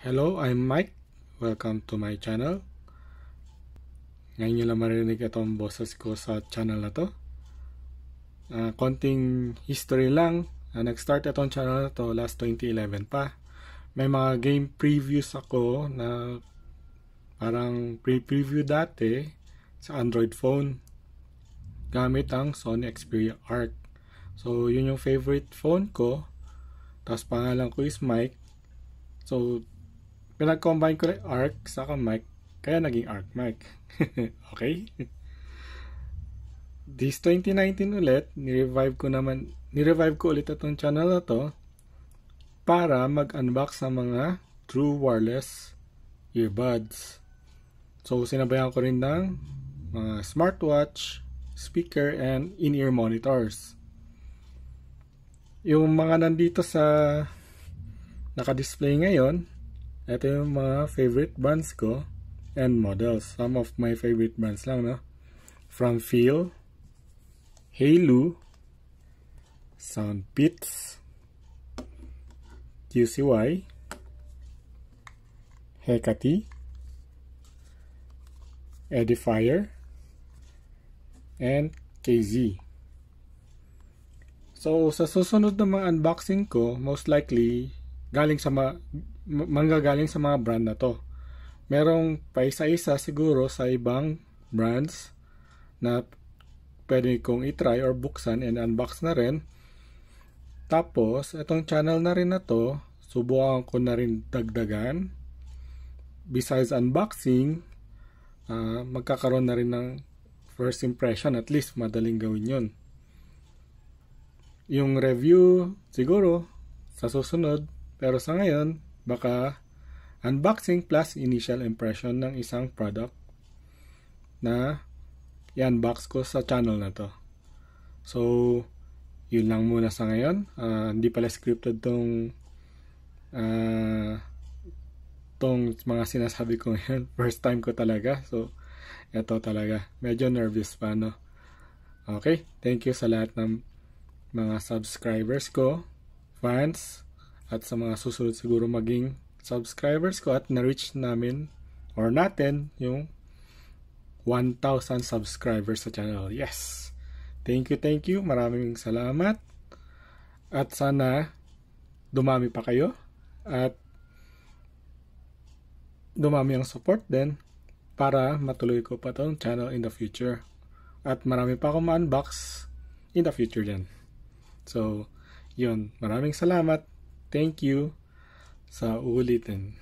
Hello, I'm Mike. Welcome to my channel. Ngayon nyo lang marinig itong boses ko sa channel na to. Konting history lang. Nag-start itong channel na to last 2011 pa. May mga game previews ako na parang pre-preview dati sa Android phone gamit ang Sony Xperia Arc. So, yun yung favorite phone ko. Tapos pangalan ko is Mike. So, pinag-combine ko rin Arc saka Mic, kaya naging Arcmhyke. Okay? This 2019 ulit, ni-revive ko ulit itong channel na to para mag-unbox sa mga true wireless earbuds. So, sinabayan ko rin ng mga smartwatch, speaker, and in-ear monitors. Yung mga nandito sa naka-display ngayon, ito yung mga favorite brands ko and models. Some of my favorite brands lang, no? From Feel, Halo, Soundbits, QCY, Hecate, Edifier, and KZ. So, sa susunod na mga unboxing ko, most likely, manggagaling sa mga brand na to. Merong paisa-isa siguro sa ibang brands na pwede kong itry or buksan and unbox na rin. Tapos, itong channel na rin na to, subukan ko na rin dagdagan. Besides unboxing, magkakaroon na rin ng first impression. At least, madaling gawin yun. Yung review, siguro, sa susunod. Pero sa ngayon, baka unboxing plus initial impression ng isang product na i-unbox ko sa channel na to. So, yun lang muna sa ngayon. Hindi pala scripted tong mga sinasabi ko ngayon. First time ko talaga. So, eto talaga. Medyo nervous pa, no? Okay. Thank you sa lahat ng mga subscribers ko, fans, at sa mga susunod siguro maging subscribers ko at na-reach namin or natin yung 1,000 subscribers sa channel. Yes! Thank you. Maraming salamat. At sana dumami pa kayo at dumami ang support din para matuloy ko pa itong channel in the future. At marami pa akong ma-unbox in the future din. So, yun. Maraming salamat. Thank you sa uulitin.